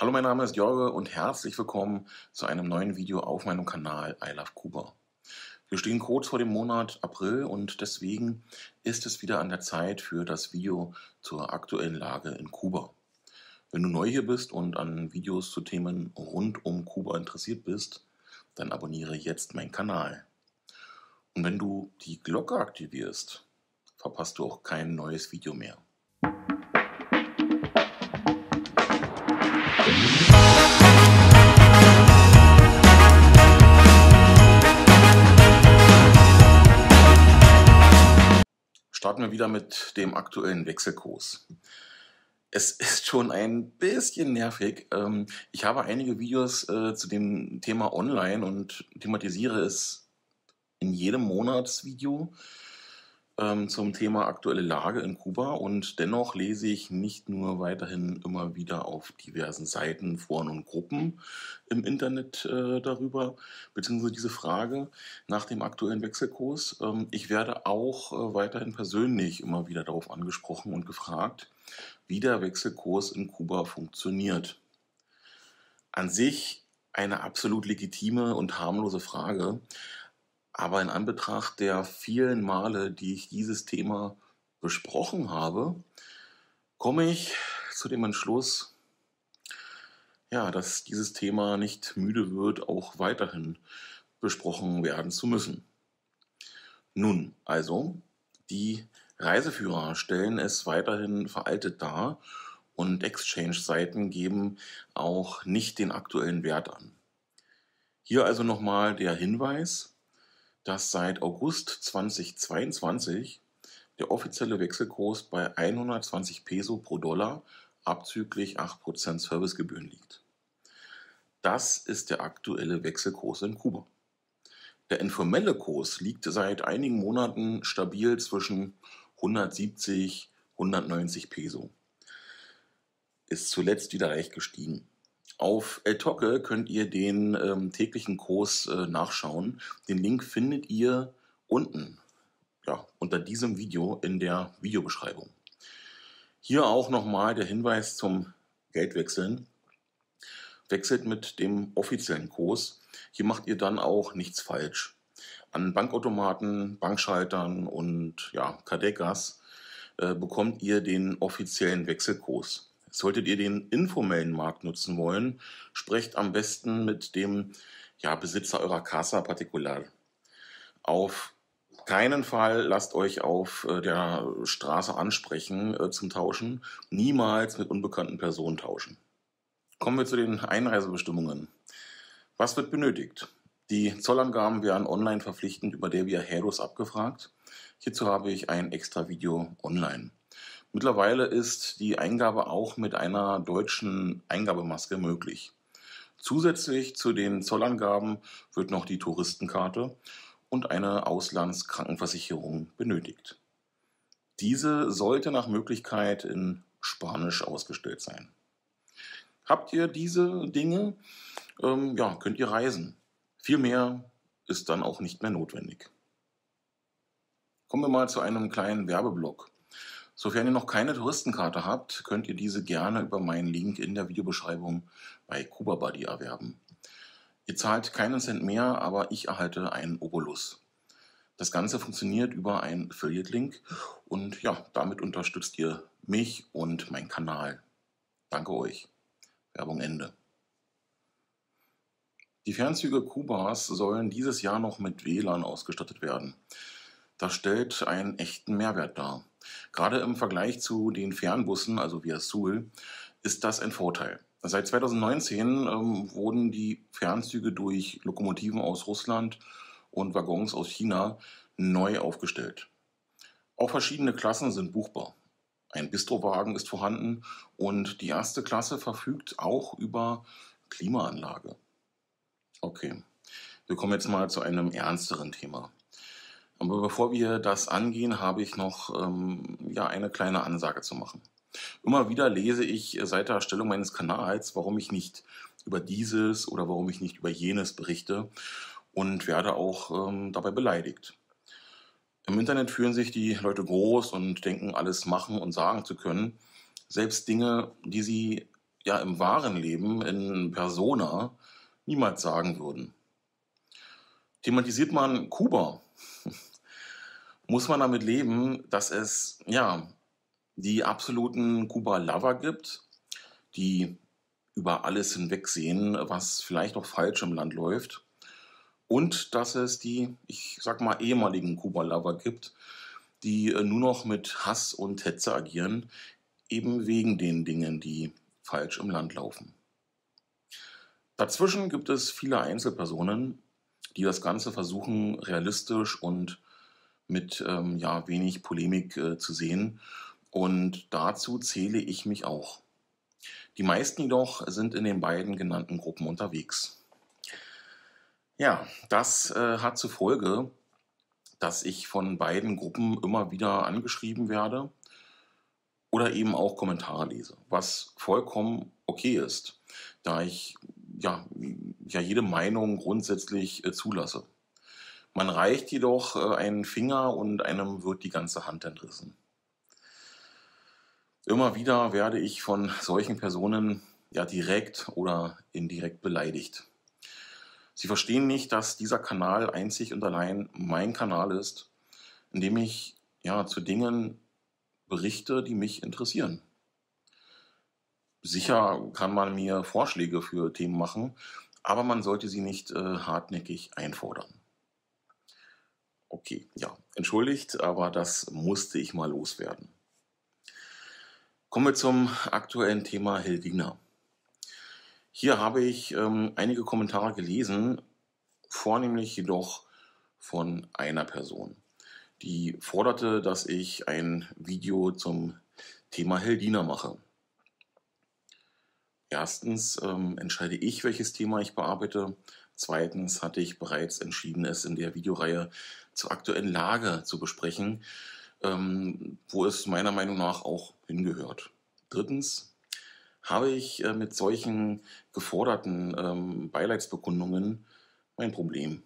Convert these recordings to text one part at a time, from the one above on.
Hallo, mein Name ist Jorge und herzlich willkommen zu einem neuen Video auf meinem Kanal I Love Kuba. Wir stehen kurz vor dem Monat April und deswegen ist es wieder an der Zeit für das Video zur aktuellen Lage in Kuba. Wenn du neu hier bist und an Videos zu Themen rund um Kuba interessiert bist, dann abonniere jetzt meinen Kanal. Und wenn du die Glocke aktivierst, verpasst du auch kein neues Video mehr. Starten wir wieder mit dem aktuellen Wechselkurs. Es ist schon ein bisschen nervig. Ich habe einige Videos zu dem Thema online und thematisiere es in jedem Monatsvideo zum Thema aktuelle Lage in Kuba, und dennoch lese ich nicht nur weiterhin immer wieder auf diversen Seiten, Foren und Gruppen im Internet darüber, beziehungsweise diese Frage nach dem aktuellen Wechselkurs. Ich werde auch weiterhin persönlich immer wieder darauf angesprochen und gefragt, wie der Wechselkurs in Kuba funktioniert. An sich eine absolut legitime und harmlose Frage. Aber in Anbetracht der vielen Male, die ich dieses Thema besprochen habe, komme ich zu dem Entschluss, ja, dass dieses Thema nicht müde wird, auch weiterhin besprochen werden zu müssen. Nun, also, die Reiseführer stellen es weiterhin veraltet dar und Exchange-Seiten geben auch nicht den aktuellen Wert an. Hier also nochmal der Hinweis, dass seit August 2022 der offizielle Wechselkurs bei 120 Peso pro Dollar abzüglich 8% Servicegebühren liegt. Das ist der aktuelle Wechselkurs in Kuba. Der informelle Kurs liegt seit einigen Monaten stabil zwischen 170 und 190 Peso. Ist zuletzt wieder leicht gestiegen. Auf Eltoque könnt ihr den täglichen Kurs nachschauen. Den Link findet ihr unten, ja, unter diesem Video in der Videobeschreibung. Hier auch nochmal der Hinweis zum Geldwechseln. Wechselt mit dem offiziellen Kurs. Hier macht ihr dann auch nichts falsch. An Bankautomaten, Bankschaltern und ja, Cadegas bekommt ihr den offiziellen Wechselkurs. Solltet ihr den informellen Markt nutzen wollen, sprecht am besten mit dem Besitzer eurer Casa Particular. Auf keinen Fall lasst euch auf der Straße ansprechen zum Tauschen. Niemals mit unbekannten Personen tauschen. Kommen wir zu den Einreisebestimmungen. Was wird benötigt? Die Zollangaben werden online verpflichtend über der Via Heros abgefragt. Hierzu habe ich ein extra Video online. Mittlerweile ist die Eingabe auch mit einer deutschen Eingabemaske möglich. Zusätzlich zu den Zollangaben wird noch die Touristenkarte und eine Auslandskrankenversicherung benötigt. Diese sollte nach Möglichkeit in Spanisch ausgestellt sein. Habt ihr diese Dinge, könnt ihr reisen. Viel mehr ist dann auch nicht mehr notwendig. Kommen wir mal zu einem kleinen Werbeblock. Sofern ihr noch keine Touristenkarte habt, könnt ihr diese gerne über meinen Link in der Videobeschreibung bei KubaBuddy erwerben. Ihr zahlt keinen Cent mehr, aber ich erhalte einen Obolus. Das Ganze funktioniert über einen Affiliate-Link und ja, damit unterstützt ihr mich und meinen Kanal. Danke euch. Werbung Ende. Die Fernzüge Kubas sollen dieses Jahr noch mit WLAN ausgestattet werden. Das stellt einen echten Mehrwert dar. Gerade im Vergleich zu den Fernbussen, also via Sul, ist das ein Vorteil. Seit 2019 wurden die Fernzüge durch Lokomotiven aus Russland und Waggons aus China neu aufgestellt. Auch verschiedene Klassen sind buchbar. Ein Bistrowagen ist vorhanden und die erste Klasse verfügt auch über Klimaanlage. Okay, wir kommen jetzt mal zu einem ernsteren Thema. Aber bevor wir das angehen, habe ich noch eine kleine Ansage zu machen. Immer wieder lese ich seit der Erstellung meines Kanals, warum ich nicht über dieses oder warum ich nicht über jenes berichte, und werde auch dabei beleidigt. Im Internet fühlen sich die Leute groß und denken, alles machen und sagen zu können. Selbst Dinge, die sie ja im wahren Leben in Persona niemals sagen würden. Thematisiert man Kuba, muss man damit leben, dass es ja die absoluten Kuba-Lover gibt, die über alles hinwegsehen, was vielleicht auch falsch im Land läuft. Und dass es die, ich sag mal, ehemaligen Kuba-Lover gibt, die nur noch mit Hass und Hetze agieren, eben wegen den Dingen, die falsch im Land laufen. Dazwischen gibt es viele Einzelpersonen, die das Ganze versuchen, realistisch und mit ja, wenig Polemik zu sehen. Und dazu zähle ich mich auch. Die meisten jedoch sind in den beiden genannten Gruppen unterwegs. Ja, das hat zur Folge, dass ich von beiden Gruppen immer wieder angeschrieben werde oder eben auch Kommentare lese, was vollkommen okay ist, da ich ja jede Meinung grundsätzlich zulasse. Man reicht jedoch einen Finger und einem wird die ganze Hand entrissen. Immer wieder werde ich von solchen Personen ja direkt oder indirekt beleidigt. Sie verstehen nicht, dass dieser Kanal einzig und allein mein Kanal ist, in dem ich ja zu Dingen berichte, die mich interessieren. Sicher kann man mir Vorschläge für Themen machen, aber man sollte sie nicht hartnäckig einfordern. Okay, ja, entschuldigt, aber das musste ich mal loswerden. Kommen wir zum aktuellen Thema Heldina. Hier habe ich einige Kommentare gelesen, vornehmlich jedoch von einer Person, die forderte, dass ich ein Video zum Thema Heldina mache. Erstens entscheide ich, welches Thema ich bearbeite. Zweitens hatte ich bereits entschieden, es in der Videoreihe zur aktuellen Lage zu besprechen, wo es meiner Meinung nach auch hingehört. Drittens habe ich mit solchen geforderten Beileidsbekundungen mein Problem.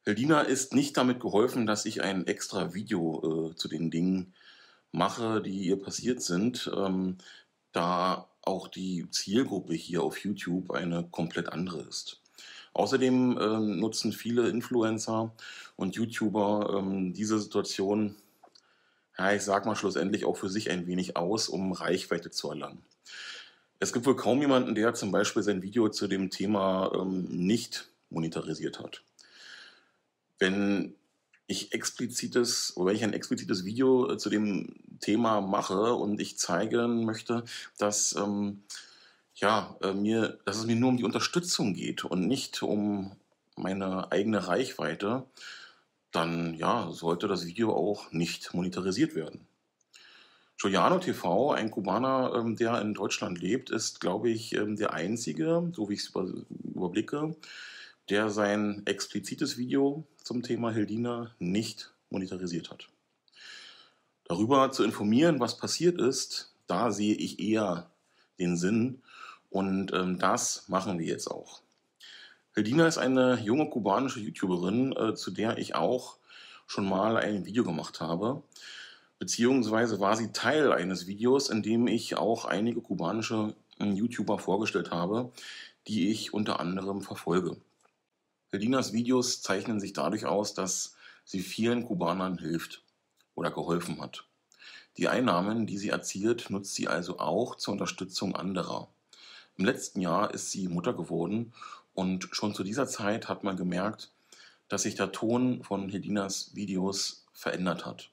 Heldina ist nicht damit geholfen, dass ich ein extra Video zu den Dingen mache, die ihr passiert sind, da auch die Zielgruppe hier auf YouTube eine komplett andere ist. Außerdem nutzen viele Influencer und YouTuber diese Situation, ja, ich sag mal schlussendlich auch für sich ein wenig aus, um Reichweite zu erlangen. Es gibt wohl kaum jemanden, der zum Beispiel sein Video zu dem Thema nicht monetarisiert hat. Wenn ich ein explizites Video zu dem Thema mache und ich zeigen möchte, dass, dass es mir nur um die Unterstützung geht und nicht um meine eigene Reichweite, dann ja, sollte das Video auch nicht monetarisiert werden. Giuliano TV, ein Kubaner, der in Deutschland lebt, ist, glaube ich, der einzige, so wie ich es überblicke, der sein explizites Video zum Thema Heldina nicht monetarisiert hat. Darüber zu informieren, was passiert ist, da sehe ich eher den Sinn und das machen wir jetzt auch. Heldina ist eine junge kubanische YouTuberin, zu der ich auch schon mal ein Video gemacht habe. Beziehungsweise war sie Teil eines Videos, in dem ich auch einige kubanische YouTuber vorgestellt habe, die ich unter anderem verfolge. Heldinas Videos zeichnen sich dadurch aus, dass sie vielen Kubanern hilft oder geholfen hat. Die Einnahmen, die sie erzielt, nutzt sie also auch zur Unterstützung anderer. Im letzten Jahr ist sie Mutter geworden und schon zu dieser Zeit hat man gemerkt, dass sich der Ton von Heldinas Videos verändert hat.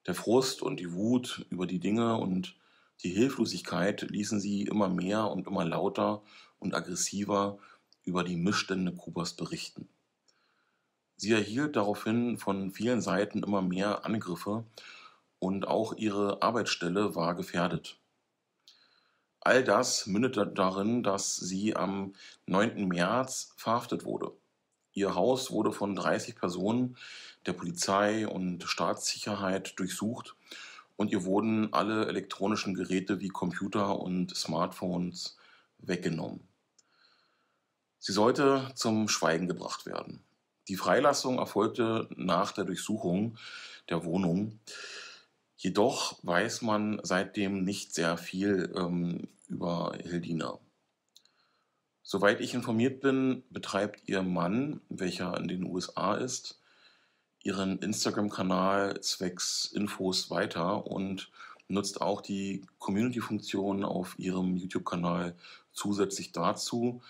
Der Frust und die Wut über die Dinge und die Hilflosigkeit ließen sie immer mehr und immer lauter und aggressiver über die Missstände Kubas berichten. Sie erhielt daraufhin von vielen Seiten immer mehr Angriffe und auch ihre Arbeitsstelle war gefährdet. All das mündete darin, dass sie am 9. März verhaftet wurde. Ihr Haus wurde von 30 Personen der Polizei und Staatssicherheit durchsucht und ihr wurden alle elektronischen Geräte wie Computer und Smartphones weggenommen. Sie sollte zum Schweigen gebracht werden. Die Freilassung erfolgte nach der Durchsuchung der Wohnung. Jedoch weiß man seitdem nicht sehr viel über Hildina. Soweit ich informiert bin, betreibt ihr Mann, welcher in den USA ist, ihren Instagram-Kanal zwecks Infos weiter und nutzt auch die Community-Funktion auf ihrem YouTube-Kanal zusätzlich dazu,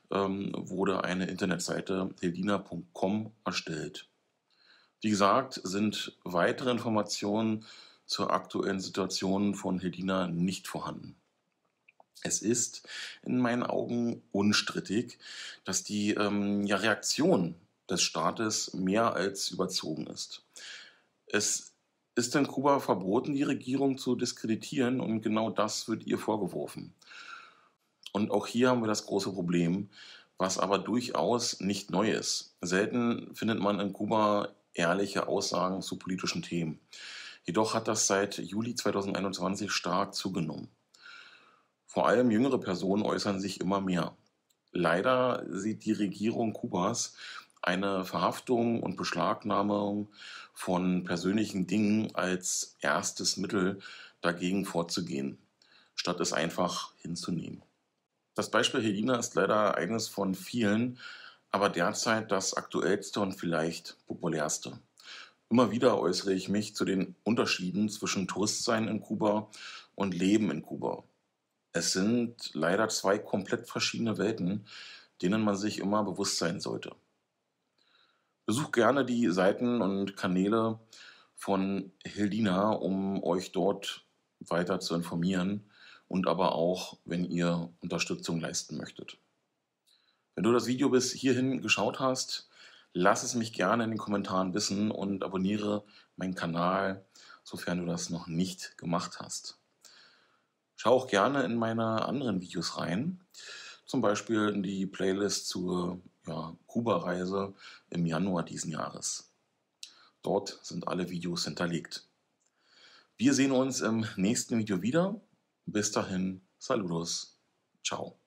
wurde eine Internetseite hildina.com erstellt. Wie gesagt, sind weitere Informationen zur aktuellen Situation von Hildina nicht vorhanden. Es ist in meinen Augen unstrittig, dass die Reaktion des Staates mehr als überzogen ist. Es ist in Kuba verboten, die Regierung zu diskreditieren, und genau das wird ihr vorgeworfen. Und auch hier haben wir das große Problem, was aber durchaus nicht neu ist. Selten findet man in Kuba ehrliche Aussagen zu politischen Themen. Jedoch hat das seit Juli 2021 stark zugenommen. Vor allem jüngere Personen äußern sich immer mehr. Leider sieht die Regierung Kubas eine Verhaftung und Beschlagnahmung von persönlichen Dingen als erstes Mittel dagegen vorzugehen, statt es einfach hinzunehmen. Das Beispiel Helena ist leider eines von vielen, aber derzeit das aktuellste und vielleicht populärste. Immer wieder äußere ich mich zu den Unterschieden zwischen Touristsein in Kuba und Leben in Kuba. Es sind leider zwei komplett verschiedene Welten, denen man sich immer bewusst sein sollte. Besucht gerne die Seiten und Kanäle von Hildina, um euch dort weiter zu informieren und aber auch, wenn ihr Unterstützung leisten möchtet. Wenn du das Video bis hierhin geschaut hast, lass es mich gerne in den Kommentaren wissen und abonniere meinen Kanal, sofern du das noch nicht gemacht hast. Schau auch gerne in meine anderen Videos rein, zum Beispiel in die Playlist zur Kuba-Reise im Januar diesen Jahres. Dort sind alle Videos hinterlegt. Wir sehen uns im nächsten Video wieder. Bis dahin, Saludos, ciao.